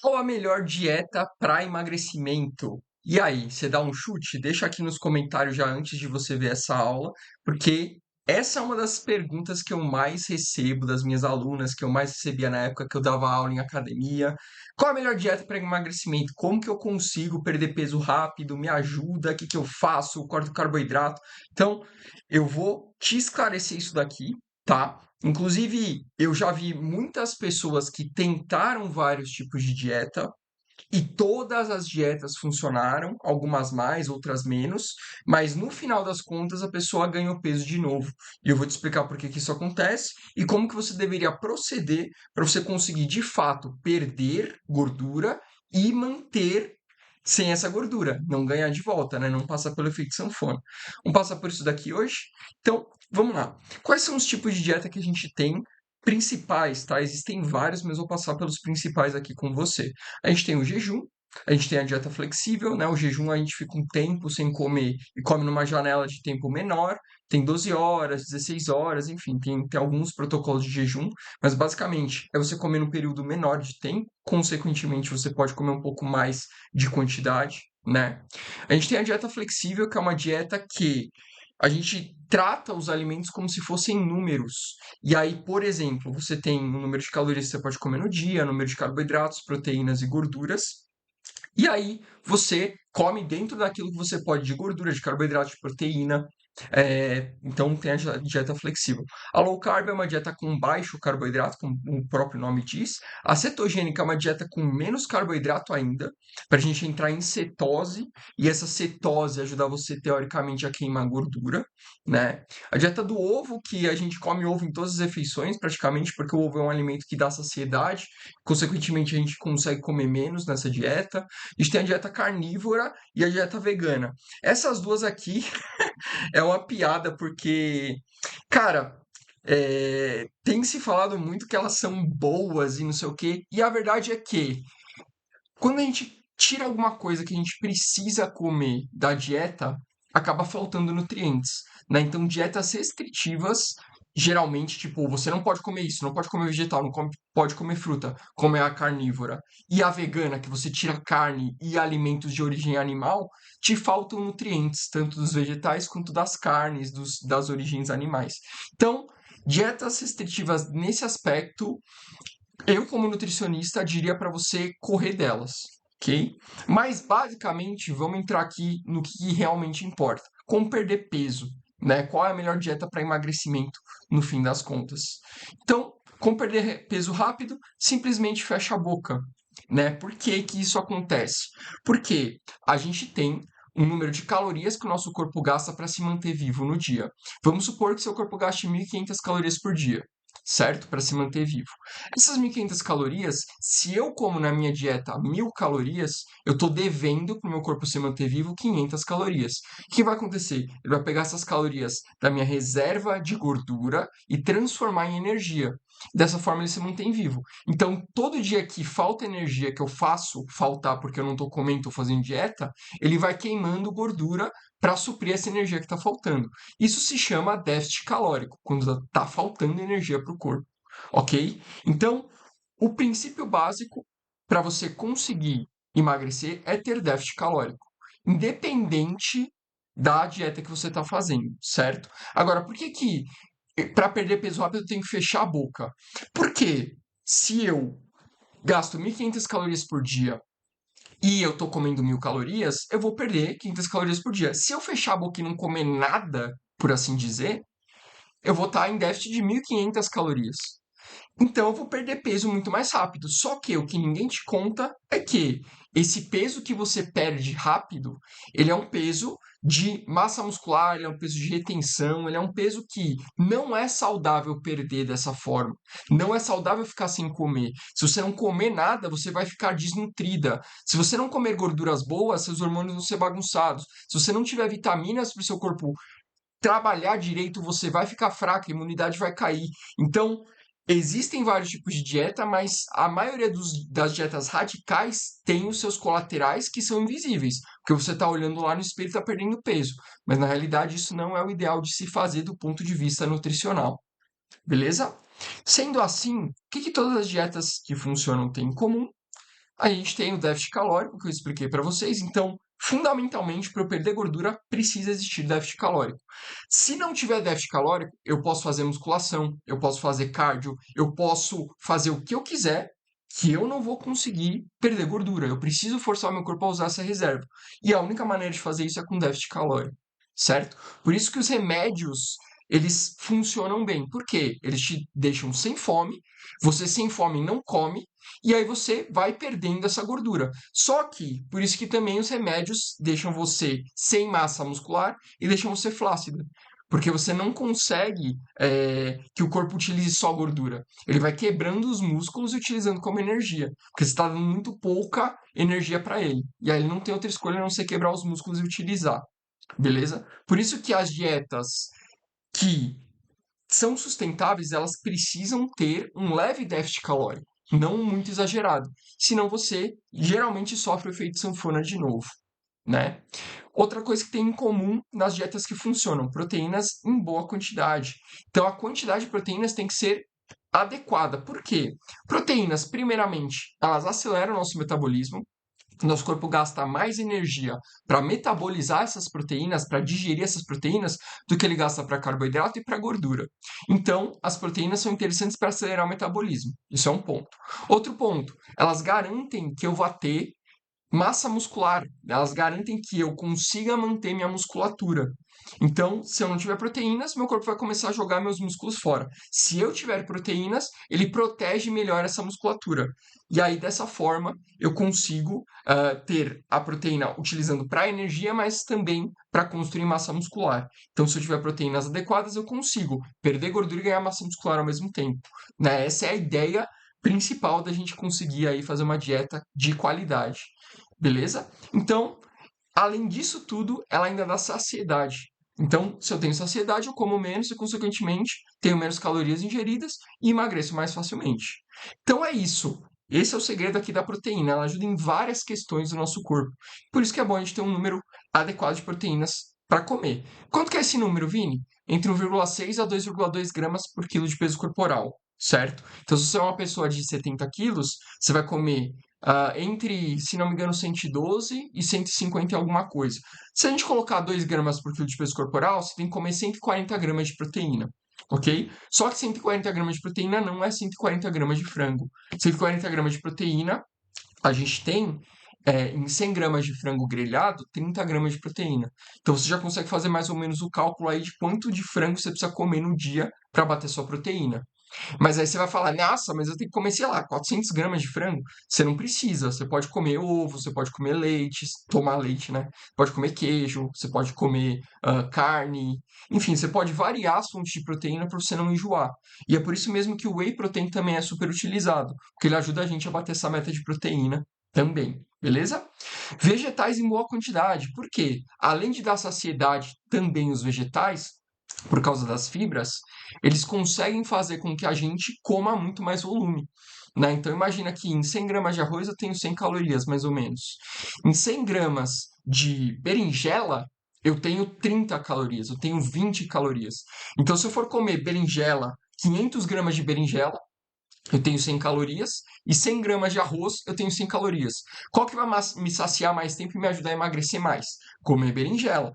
Qual a melhor dieta para emagrecimento? E aí, você dá um chute? Deixa aqui nos comentários já antes de você ver essa aula, porque essa é uma das perguntas que eu mais recebo das minhas alunas, que eu mais recebia na época que eu dava aula em academia. Qual a melhor dieta para emagrecimento? Como que eu consigo perder peso rápido? Me ajuda? O que que eu faço? Corto carboidrato? Então, eu vou te esclarecer isso daqui, tá? Inclusive, eu já vi muitas pessoas que tentaram vários tipos de dieta e todas as dietas funcionaram, algumas mais, outras menos, mas no final das contas a pessoa ganhou peso de novo. E eu vou te explicar por que que isso acontece e como que você deveria proceder para você conseguir de fato perder gordura e manter sem essa gordura, não ganhar de volta, né? Não passar pelo efeito sanfona. Vamos passar por isso daqui hoje? Então, vamos lá. Quais são os tipos de dieta que a gente tem principais, tá? Existem vários, mas eu vou passar pelos principais aqui com você. A gente tem o jejum, a gente tem a dieta flexível, né? O jejum a gente fica um tempo sem comer e come numa janela de tempo menor, tem 12 horas, 16 horas, enfim, tem alguns protocolos de jejum, mas basicamente é você comer num período menor de tempo, consequentemente você pode comer um pouco mais de quantidade, né? A gente tem a dieta flexível, que é uma dieta que a gente trata os alimentos como se fossem números. E aí, por exemplo, você tem o número de calorias que você pode comer no dia, número de carboidratos, proteínas e gorduras. E aí você come dentro daquilo que você pode de gordura, de carboidrato, de proteína. Então tem a dieta flexível. A low carb é uma dieta com baixo carboidrato, como o próprio nome diz. A cetogênica é uma dieta com menos carboidrato ainda, para a gente entrar em cetose, e essa cetose ajudar você, teoricamente, a queimar gordura, né? A dieta do ovo, que a gente come ovo em todas as refeições, praticamente, porque o ovo é um alimento que dá saciedade, consequentemente a gente consegue comer menos nessa dieta. A gente tem a dieta carnívora e a dieta vegana. Essas duas aqui é uma piada, porque, cara, tem se falado muito que elas são boas e não sei o quê, e a verdade é que quando a gente tira alguma coisa que a gente precisa comer da dieta, acaba faltando nutrientes, né? Então, dietas restritivas, geralmente, tipo, você não pode comer isso, não pode comer vegetal, pode comer fruta, como é a carnívora. E a vegana, que você tira carne e alimentos de origem animal, te faltam nutrientes, tanto dos vegetais quanto das carnes, das origens animais. Então, dietas restritivas nesse aspecto eu, como nutricionista, diria para você correr delas, ok? Mas, basicamente, vamos entrar aqui no que realmente importa. Como perder peso, né? Qual é a melhor dieta para emagrecimento, no fim das contas? Então, como perder peso rápido? Simplesmente fecha a boca, né? Por que que isso acontece? Porque a gente tem um número de calorias que o nosso corpo gasta para se manter vivo no dia. Vamos supor que seu corpo gaste 1.500 calorias por dia, certo? Para se manter vivo. Essas 1.500 calorias, se eu como na minha dieta 1.000 calorias, eu estou devendo para o meu corpo se manter vivo 500 calorias. O que vai acontecer? Ele vai pegar essas calorias da minha reserva de gordura e transformar em energia. Dessa forma ele se mantém vivo. Então, todo dia que falta energia que eu faço faltar porque eu não estou comendo, estou fazendo dieta, ele vai queimando gordura para suprir essa energia que está faltando. Isso se chama déficit calórico, quando está faltando energia para o corpo, ok? Então, o princípio básico para você conseguir emagrecer é ter déficit calórico, independente da dieta que você está fazendo, certo? Agora, por que que para perder peso rápido eu tenho que fechar a boca? Porque se eu gasto 1.500 calorias por dia e eu tô comendo 1.000 calorias, eu vou perder 500 calorias por dia. Se eu fechar a boca e não comer nada, por assim dizer, eu vou estar em déficit de 1.500 calorias. Então eu vou perder peso muito mais rápido. Só que o que ninguém te conta é que esse peso que você perde rápido, ele é um peso de massa muscular, ele é um peso de retenção, ele é um peso que não é saudável perder dessa forma. Não é saudável ficar sem comer. Se você não comer nada, você vai ficar desnutrida. Se você não comer gorduras boas, seus hormônios vão ser bagunçados. Se você não tiver vitaminas para o seu corpo trabalhar direito, você vai ficar fraco, a imunidade vai cair. Então, existem vários tipos de dieta, mas a maioria das dietas radicais tem os seus colaterais que são invisíveis, porque você está olhando lá no espelho e está perdendo peso. Mas na realidade, isso não é o ideal de se fazer do ponto de vista nutricional. Beleza? Sendo assim, o que todas as dietas que funcionam têm em comum? A gente tem o déficit calórico, que eu expliquei para vocês. Então, fundamentalmente, para eu perder gordura, precisa existir déficit calórico. Se não tiver déficit calórico, eu posso fazer musculação, eu posso fazer cardio, eu posso fazer o que eu quiser, que eu não vou conseguir perder gordura. Eu preciso forçar o meu corpo a usar essa reserva. E a única maneira de fazer isso é com déficit calórico, certo? Por isso que os remédios, eles funcionam bem. Por quê? Eles te deixam sem fome, você sem fome não come, e aí você vai perdendo essa gordura. Só que, por isso que também os remédios deixam você sem massa muscular e deixam você flácido. Porque você não consegue que o corpo utilize só gordura. Ele vai quebrando os músculos e utilizando como energia. Porque você está dando muito pouca energia para ele. E aí ele não tem outra escolha a não ser quebrar os músculos e utilizar. Beleza? Por isso que as dietas que são sustentáveis, elas precisam ter um leve déficit calórico, não muito exagerado. Senão você geralmente sofre o efeito sanfona de novo, né? Outra coisa que tem em comum nas dietas que funcionam, proteínas em boa quantidade. Então a quantidade de proteínas tem que ser adequada. Por quê? Proteínas, primeiramente, elas aceleram o nosso metabolismo, nosso corpo gasta mais energia para metabolizar essas proteínas, para digerir essas proteínas, do que ele gasta para carboidrato e para gordura. Então, as proteínas são interessantes para acelerar o metabolismo. Isso é um ponto. Outro ponto, elas garantem que eu vá ter massa muscular. Elas garantem que eu consiga manter minha musculatura. Então, se eu não tiver proteínas, meu corpo vai começar a jogar meus músculos fora. Se eu tiver proteínas, ele protege melhor essa musculatura. E aí, dessa forma, eu consigo ter a proteína utilizando para energia, mas também para construir massa muscular. Então, se eu tiver proteínas adequadas, eu consigo perder gordura e ganhar massa muscular ao mesmo tempo. Né? Essa é a ideia principal da gente conseguir aí fazer uma dieta de qualidade. Beleza? Então, além disso tudo, ela ainda dá saciedade. Então, se eu tenho saciedade, eu como menos e, consequentemente, tenho menos calorias ingeridas e emagreço mais facilmente. Então, é isso. Esse é o segredo aqui da proteína. Ela ajuda em várias questões do nosso corpo. Por isso que é bom a gente ter um número adequado de proteínas para comer. Quanto que é esse número, Vini? Entre 1,6 a 2,2 gramas por quilo de peso corporal, certo? Então, se você é uma pessoa de 70 quilos, você vai comer entre, se não me engano, 112 e 150 e alguma coisa. Se a gente colocar 2 gramas por quilo de peso corporal, você tem que comer 140 gramas de proteína, ok? Só que 140 gramas de proteína não é 140 gramas de frango. 140 gramas de proteína, a gente tem em 100 gramas de frango grelhado, 30 gramas de proteína. Então você já consegue fazer mais ou menos o cálculo aí de quanto de frango você precisa comer no dia para bater sua proteína. Mas aí você vai falar, nossa, mas eu tenho que comer, sei lá, 400 gramas de frango. Você não precisa. Você pode comer ovo, você pode comer leite, tomar leite, né? Pode comer queijo, você pode comer carne. Enfim, você pode variar as fontes de proteína para você não enjoar. E é por isso mesmo que o whey protein também é super utilizado, porque ele ajuda a gente a bater essa meta de proteína também, beleza? Vegetais em boa quantidade. Por quê? Além de dar saciedade também os vegetais, por causa das fibras, eles conseguem fazer com que a gente coma muito mais volume. Né? Então imagina que em 100 gramas de arroz eu tenho 100 calorias, mais ou menos. Em 100 gramas de berinjela, eu tenho 30 calorias, eu tenho 20 calorias. Então se eu for comer berinjela, 500 gramas de berinjela, eu tenho 100 calorias, e 100 gramas de arroz, eu tenho 100 calorias. Qual que vai me saciar mais tempo e me ajudar a emagrecer mais? Comer berinjela.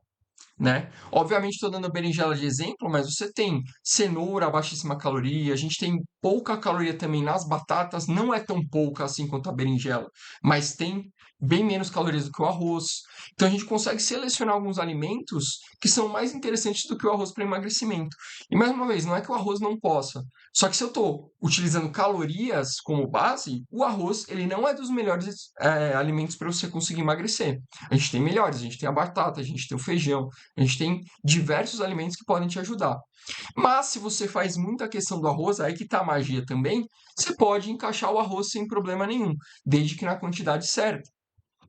Né? Obviamente estou dando a berinjela de exemplo, mas você tem cenoura, baixíssima caloria, a gente tem pouca caloria também nas batatas, não é tão pouca assim quanto a berinjela, mas tem bem menos calorias do que o arroz. Então a gente consegue selecionar alguns alimentos que são mais interessantes do que o arroz para emagrecimento. E mais uma vez, não é que o arroz não possa, só que se eu estou utilizando calorias como base, o arroz ele não é dos melhores alimentos para você conseguir emagrecer. A gente tem melhores, a gente tem a batata, a gente tem o feijão, a gente tem diversos alimentos que podem te ajudar. Mas se você faz muita questão do arroz, aí que tá a magia também, você pode encaixar o arroz sem problema nenhum, desde que na quantidade certa,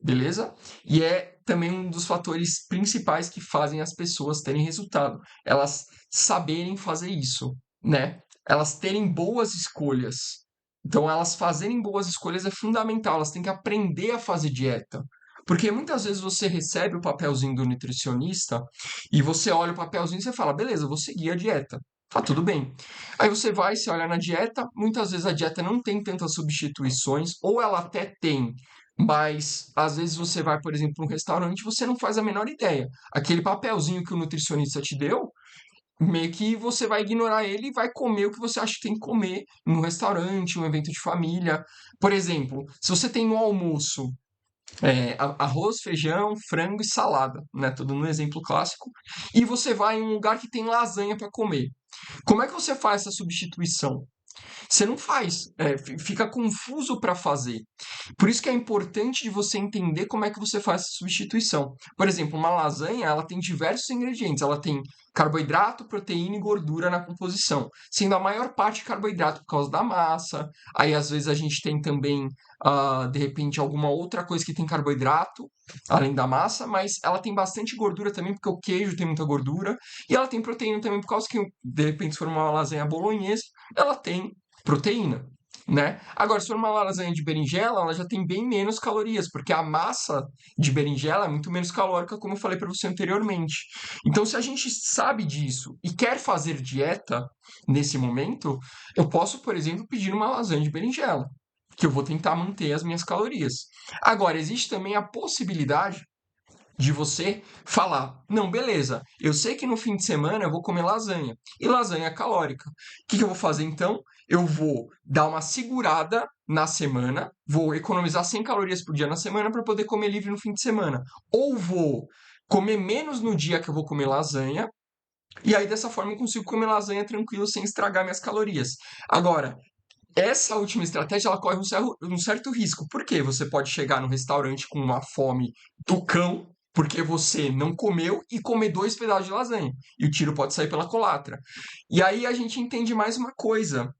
beleza? E é também um dos fatores principais que fazem as pessoas terem resultado, elas saberem fazer isso, né? Elas terem boas escolhas. Então, elas fazerem boas escolhas é fundamental, elas têm que aprender a fazer dieta. Porque muitas vezes você recebe o papelzinho do nutricionista e você olha o papelzinho e você fala, beleza, eu vou seguir a dieta. Tá tudo bem. Aí você vai, você olha na dieta, muitas vezes a dieta não tem tantas substituições, ou ela até tem, mas às vezes você vai, por exemplo, para um restaurante e você não faz a menor ideia. Aquele papelzinho que o nutricionista te deu, meio que você vai ignorar ele e vai comer o que você acha que tem que comer num restaurante, um evento de família. Por exemplo, se você tem no almoço arroz, feijão, frango e salada, né? Tudo no exemplo clássico. E você vai em um lugar que tem lasanha para comer. Como é que você faz essa substituição? Você não faz, fica confuso para fazer. Por isso que é importante de você entender como é que você faz essa substituição. Por exemplo, uma lasanha, ela tem diversos ingredientes. Ela tem carboidrato, proteína e gordura na composição, sendo a maior parte carboidrato por causa da massa. Aí, às vezes, a gente tem também, de repente, alguma outra coisa que tem carboidrato, além da massa, mas ela tem bastante gordura também, porque o queijo tem muita gordura. E ela tem proteína também, por causa que, de repente, se for uma lasanha bolonhesa, ela tem proteína, né? Agora, se for uma lasanha de berinjela, ela já tem bem menos calorias, porque a massa de berinjela é muito menos calórica, como eu falei para você anteriormente. Então, se a gente sabe disso e quer fazer dieta nesse momento, eu posso, por exemplo, pedir uma lasanha de berinjela, que eu vou tentar manter as minhas calorias. Agora, existe também a possibilidade de você falar, não, beleza, eu sei que no fim de semana eu vou comer lasanha, e lasanha é calórica. O que eu vou fazer então? Eu vou dar uma segurada na semana, vou economizar 100 calorias por dia na semana para poder comer livre no fim de semana. Ou vou comer menos no dia que eu vou comer lasanha, e aí dessa forma eu consigo comer lasanha tranquilo sem estragar minhas calorias. Agora, essa última estratégia ela corre um certo risco. Por quê? Você pode chegar no restaurante com uma fome do cão, porque você não comeu, e comer 2 pedaços de lasanha. E o tiro pode sair pela culatra. E aí a gente entende mais uma coisa.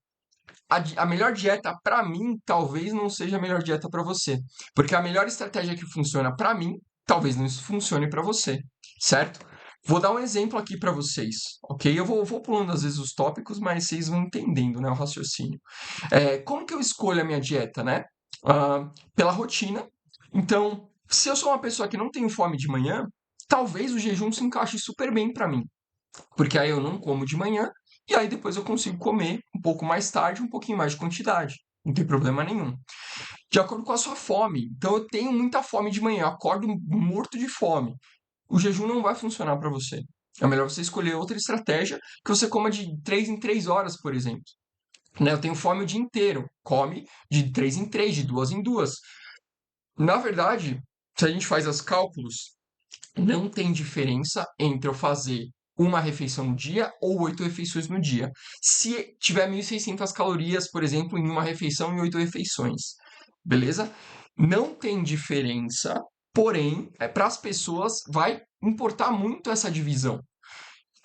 A melhor dieta, para mim, talvez não seja a melhor dieta para você. Porque a melhor estratégia que funciona para mim, talvez não funcione para você. Certo? Vou dar um exemplo aqui para vocês, ok? Eu vou pulando às vezes os tópicos, mas vocês vão entendendo, né, o raciocínio. Como que eu escolho a minha dieta, né? Pela rotina. Então, se eu sou uma pessoa que não tenho fome de manhã, talvez o jejum se encaixe super bem para mim, porque aí eu não como de manhã e aí depois eu consigo comer um pouco mais tarde, um pouquinho mais de quantidade. Não tem problema nenhum. De acordo com a sua fome. Então, eu tenho muita fome de manhã, eu acordo morto de fome. O jejum não vai funcionar para você. É melhor você escolher outra estratégia que você coma de 3 em 3 horas, por exemplo. Né? Eu tenho fome o dia inteiro. Come de 3 em 3, de 2 em 2. Na verdade, se a gente faz os cálculos, não tem diferença entre eu fazer uma refeição no dia ou 8 refeições no dia. Se tiver 1.600 calorias, por exemplo, em uma refeição e 8 refeições. Beleza? Não tem diferença, porém, para as pessoas vai importar muito essa divisão.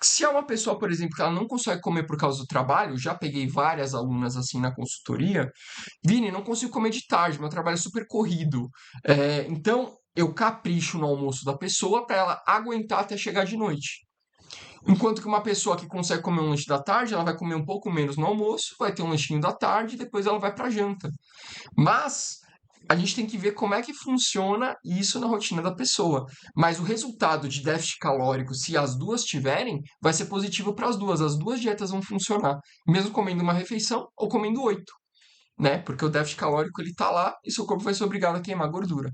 Se é uma pessoa, por exemplo, que ela não consegue comer por causa do trabalho, já peguei várias alunas assim na consultoria. Vini, não consigo comer de tarde, meu trabalho é super corrido. Então, eu capricho no almoço da pessoa para ela aguentar até chegar de noite. Enquanto que uma pessoa que consegue comer um lanche da tarde, ela vai comer um pouco menos no almoço, vai ter um lanchinho da tarde e depois ela vai para a janta. Mas a gente tem que ver como é que funciona isso na rotina da pessoa. Mas o resultado de déficit calórico, se as duas tiverem, vai ser positivo para as duas. As duas dietas vão funcionar, mesmo comendo uma refeição ou comendo 8, né? Porque o déficit calórico ele tá lá e seu corpo vai ser obrigado a queimar gordura.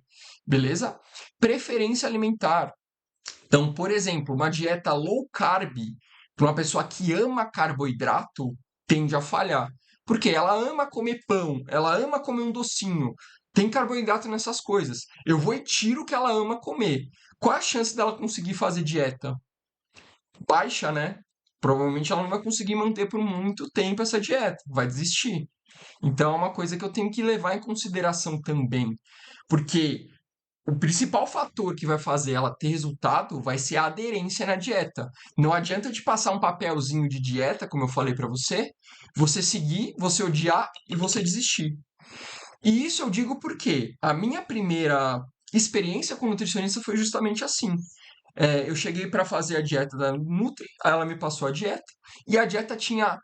Beleza? Preferência alimentar. Então, por exemplo, uma dieta low carb para uma pessoa que ama carboidrato tende a falhar. Porque ela ama comer pão, ela ama comer um docinho. Tem carboidrato nessas coisas. Eu vou e tiro o que ela ama comer. Qual a chance dela conseguir fazer dieta? Baixa, né? Provavelmente ela não vai conseguir manter por muito tempo essa dieta, vai desistir. Então é uma coisa que eu tenho que levar em consideração também. Porque o principal fator que vai fazer ela ter resultado vai ser a aderência na dieta. Não adianta te passar um papelzinho de dieta, como eu falei para você, você seguir, você odiar e você desistir. E isso eu digo porque a minha primeira experiência com nutricionista foi justamente assim. Eu cheguei para fazer a dieta da Nutri, aí ela me passou a dieta, e a dieta tinha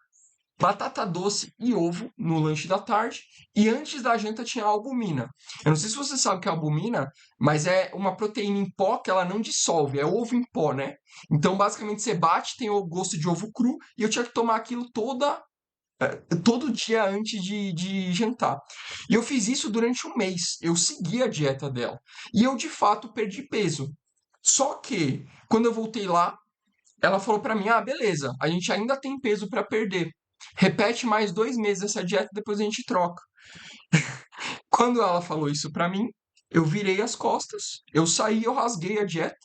batata doce e ovo no lanche da tarde. E antes da janta tinha a albumina. Eu não sei se você sabe o que é albumina, mas é uma proteína em pó que ela não dissolve, é ovo em pó, né? Então, basicamente, você bate, tem o gosto de ovo cru, e eu tinha que tomar aquilo todo dia antes de jantar. E eu fiz isso durante um mês. Eu segui a dieta dela. E eu, de fato, perdi peso. Só que, quando eu voltei lá, ela falou pra mim: ah, beleza, a gente ainda tem peso pra perder. Repete mais 2 meses essa dieta, depois a gente troca. Quando ela falou isso pra mim, eu virei as costas, eu saí, eu rasguei a dieta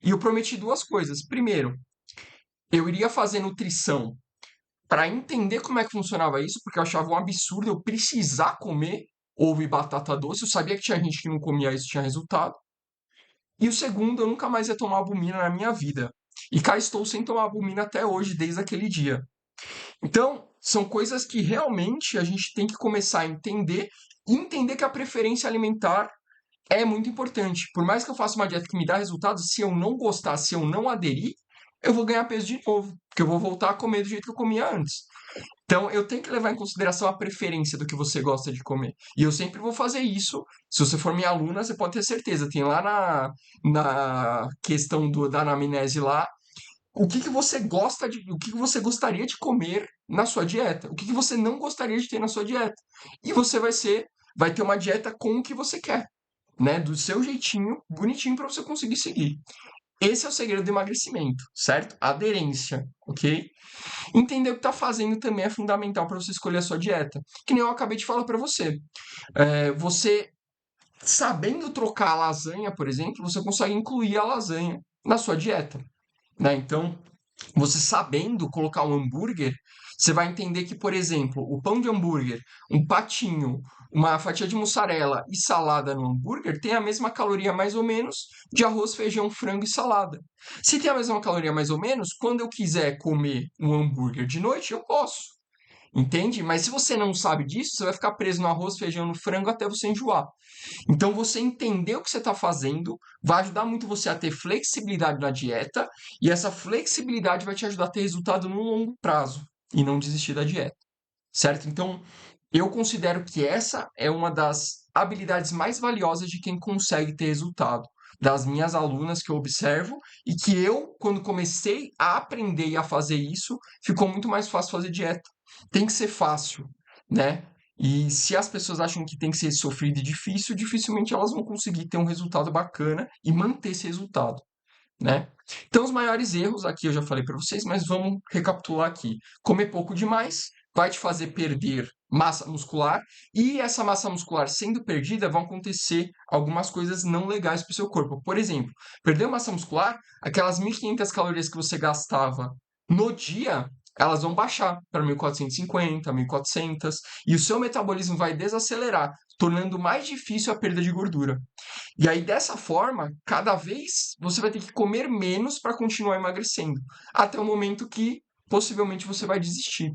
e eu prometi duas coisas. Primeiro, eu iria fazer nutrição para entender como é que funcionava isso, porque eu achava um absurdo eu precisar comer ovo e batata doce. Eu sabia que tinha gente que não comia isso, tinha resultado. E o segundo, eu nunca mais ia tomar albumina na minha vida. E cá estou sem tomar albumina até hoje, desde aquele dia. Então, são coisas que realmente a gente tem que começar a entender e entender que a preferência alimentar é muito importante. Por mais que eu faça uma dieta que me dá resultados, se eu não gostar, se eu não aderir, eu vou ganhar peso de novo, porque eu vou voltar a comer do jeito que eu comia antes. Então, eu tenho que levar em consideração a preferência do que você gosta de comer. E eu sempre vou fazer isso. Se você for minha aluna, você pode ter certeza. Tem lá na questão da anamnese lá, o que que você gosta o que que você gostaria de comer na sua dieta, o que que você não gostaria de ter na sua dieta. E você vai ter uma dieta com o que você quer, né? Do seu jeitinho, bonitinho para você conseguir seguir. Esse é o segredo do emagrecimento, certo? Aderência, ok? Entender o que está fazendo também é fundamental para você escolher a sua dieta. Que nem eu acabei de falar para você. Você sabendo trocar a lasanha, por exemplo, você consegue incluir a lasanha na sua dieta, né? Então, você sabendo colocar um hambúrguer, você vai entender que, por exemplo, o pão de hambúrguer, um patinho, uma fatia de mussarela e salada no hambúrguer tem a mesma caloria mais ou menos de arroz, feijão, frango e salada. Se tem a mesma caloria mais ou menos, quando eu quiser comer um hambúrguer de noite, eu posso. Entende? Mas se você não sabe disso, você vai ficar preso no arroz, feijão, no frango até você enjoar. Então, você entender o que você está fazendo vai ajudar muito você a ter flexibilidade na dieta, e essa flexibilidade vai te ajudar a ter resultado no longo prazo e não desistir da dieta, certo? Então, eu considero que essa é uma das habilidades mais valiosas de quem consegue ter resultado. Das minhas alunas que eu observo e que eu, quando comecei a aprender e a fazer isso, ficou muito mais fácil fazer dieta. Tem que ser fácil, né? E se as pessoas acham que tem que ser sofrido e difícil, dificilmente elas vão conseguir ter um resultado bacana e manter esse resultado, né? Então, os maiores erros, aqui eu já falei para vocês, mas vamos recapitular aqui. Comer pouco demais vai te fazer perder massa muscular, e essa massa muscular sendo perdida, vão acontecer algumas coisas não legais para o seu corpo. Por exemplo, perder massa muscular, aquelas 1.500 calorias que você gastava no dia, elas vão baixar para 1.450, 1.400, e o seu metabolismo vai desacelerar, tornando mais difícil a perda de gordura. E aí, dessa forma, cada vez você vai ter que comer menos para continuar emagrecendo, até o momento que possivelmente você vai desistir.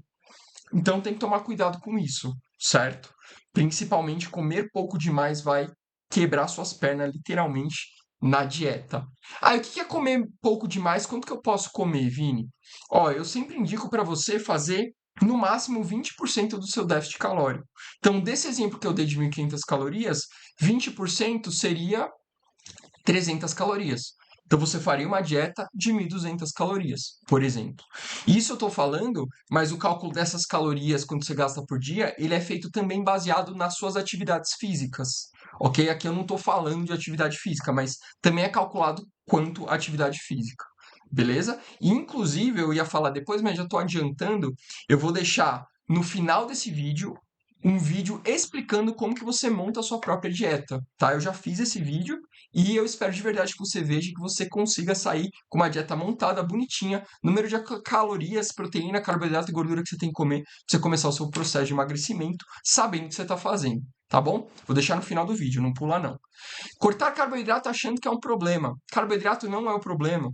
Então, tem que tomar cuidado com isso, certo? Principalmente, comer pouco demais vai quebrar suas pernas, literalmente, na dieta. Ah, e o que é comer pouco demais? Quanto que eu posso comer, Vini? Ó, eu sempre indico para você fazer no máximo 20% do seu déficit calórico. Então, desse exemplo que eu dei de 1.500 calorias, 20% seria 300 calorias. Então você faria uma dieta de 1.200 calorias, por exemplo. Isso eu estou falando, mas o cálculo dessas calorias, quanto você gasta por dia, ele é feito também baseado nas suas atividades físicas. Ok? Aqui eu não estou falando de atividade física, mas também é calculado quanto atividade física. Beleza? E, inclusive, eu ia falar depois, mas já estou adiantando, eu vou deixar no final desse vídeo um vídeo explicando como que você monta a sua própria dieta, tá? Eu já fiz esse vídeo e eu espero de verdade que você veja e que você consiga sair com uma dieta montada, bonitinha, número de calorias, proteína, carboidrato e gordura que você tem que comer para você começar o seu processo de emagrecimento, sabendo o que você está fazendo, tá bom? Vou deixar no final do vídeo, não pula não. Cortar carboidrato achando que é um problema. Carboidrato não é o problema.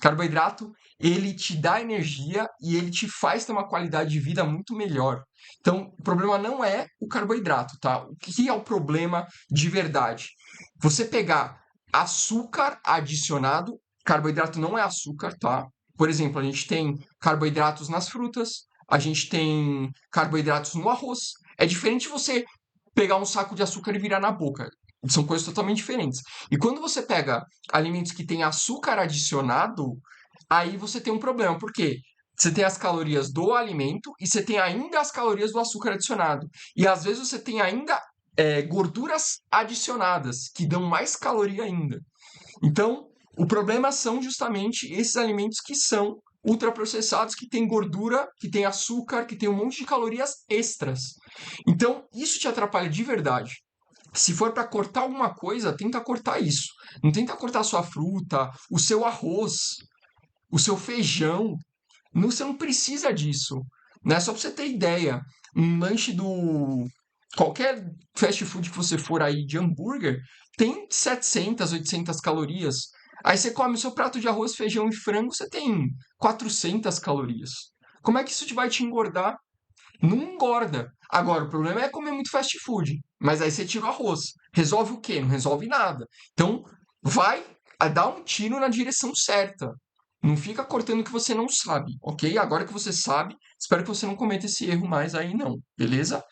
Carboidrato, ele te dá energia e ele te faz ter uma qualidade de vida muito melhor. Então, o problema não é o carboidrato, tá? O que é o problema de verdade? Você pegar açúcar adicionado, carboidrato não é açúcar, tá? Por exemplo, a gente tem carboidratos nas frutas, a gente tem carboidratos no arroz. É diferente você pegar um saco de açúcar e virar na boca. São coisas totalmente diferentes. E quando você pega alimentos que têm açúcar adicionado, aí você tem um problema. Por quê? Você tem as calorias do alimento e você tem ainda as calorias do açúcar adicionado. E às vezes você tem ainda gorduras adicionadas, que dão mais caloria ainda. Então, o problema são justamente esses alimentos que são ultraprocessados, que têm gordura, que têm açúcar, que têm um monte de calorias extras. Então, isso te atrapalha de verdade. Se for para cortar alguma coisa, tenta cortar isso. Não tenta cortar a sua fruta, o seu arroz, o seu feijão. Não, você não precisa disso. Né? Só para você ter ideia, um lanche do qualquer fast food que você for aí de hambúrguer tem 700, 800 calorias. Aí você come o seu prato de arroz, feijão e frango, você tem 400 calorias. Como é que isso vai te engordar? Não engorda. Agora, o problema é comer muito fast food. Mas aí você tira o arroz. Resolve o quê? Não resolve nada. Então, vai dar um tiro na direção certa. Não fica cortando o que você não sabe, ok? Agora que você sabe, espero que você não cometa esse erro mais aí, não. Beleza?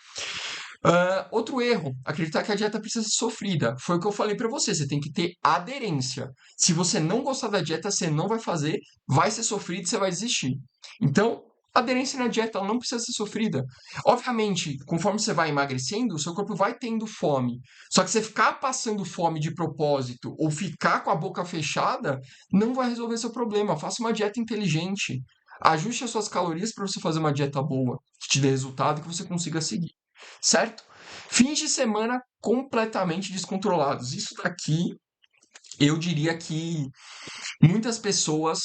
Outro erro, acreditar que a dieta precisa ser sofrida. Foi o que eu falei para você, você tem que ter aderência. Se você não gostar da dieta, você não vai fazer, vai ser sofrido e você vai desistir. Então, aderência na dieta ela não precisa ser sofrida. Obviamente, conforme você vai emagrecendo, o seu corpo vai tendo fome. Só que você ficar passando fome de propósito ou ficar com a boca fechada, não vai resolver seu problema. Faça uma dieta inteligente. Ajuste as suas calorias para você fazer uma dieta boa, que te dê resultado e que você consiga seguir. Certo? Fins de semana completamente descontrolados. Isso daqui, eu diria que muitas pessoas,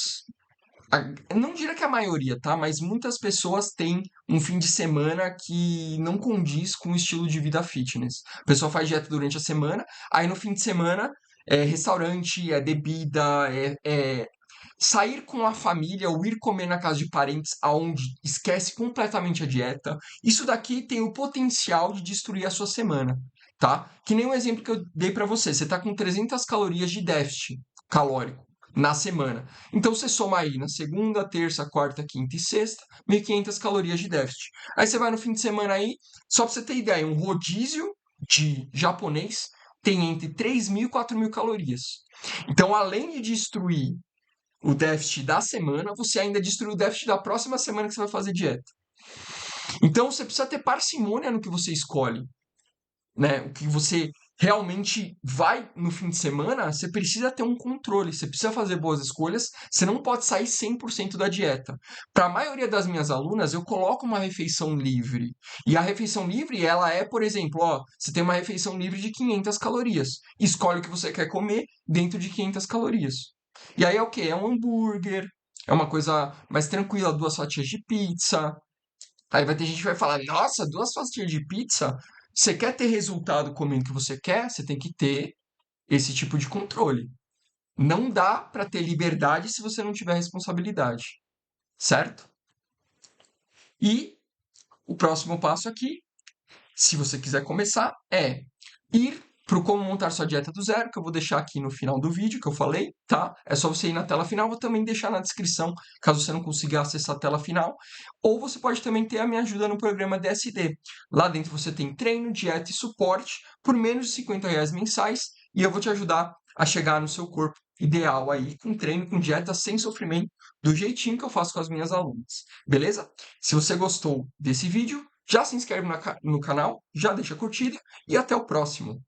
não diria que a maioria, tá? Mas muitas pessoas têm um fim de semana que não condiz com o estilo de vida fitness. A pessoa faz dieta durante a semana, aí no fim de semana é restaurante, é bebida, sair com a família ou ir comer na casa de parentes aonde esquece completamente a dieta, isso daqui tem o potencial de destruir a sua semana, tá? Que nem o exemplo que eu dei para você, você tá com 300 calorias de déficit calórico na semana. Então você soma aí na segunda, terça, quarta, quinta e sexta, 1.500 calorias de déficit. Aí você vai no fim de semana aí, só para você ter ideia, um rodízio de japonês tem entre 3.000 e 4.000 calorias. Então, além de destruir o déficit da semana, você ainda destrui o déficit da próxima semana que você vai fazer dieta. Então você precisa ter parcimônia no que você escolhe, né? O que você realmente vai no fim de semana, você precisa ter um controle, você precisa fazer boas escolhas, você não pode sair 100% da dieta. Para a maioria das minhas alunas, eu coloco uma refeição livre. E a refeição livre, ela é, por exemplo, ó, você tem uma refeição livre de 500 calorias. Escolhe o que você quer comer dentro de 500 calorias. E aí é o quê? É um hambúrguer, é uma coisa mais tranquila, 2 fatias de pizza. Aí vai ter gente que vai falar: nossa, 2 fatias de pizza? Você quer ter resultado comendo o que você quer? Você tem que ter esse tipo de controle. Não dá para ter liberdade se você não tiver responsabilidade, certo? E o próximo passo aqui, se você quiser começar, é ir para o como montar sua dieta do zero, que eu vou deixar aqui no final do vídeo que eu falei, tá? É só você ir na tela final, vou também deixar na descrição, caso você não consiga acessar a tela final. Ou você pode também ter a minha ajuda no programa DSD. Lá dentro você tem treino, dieta e suporte por menos de R$ 50 mensais e eu vou te ajudar a chegar no seu corpo ideal aí, com treino, com dieta sem sofrimento, do jeitinho que eu faço com as minhas alunas. Beleza? Se você gostou desse vídeo, já se inscreve no canal, já deixa a curtida e até o próximo.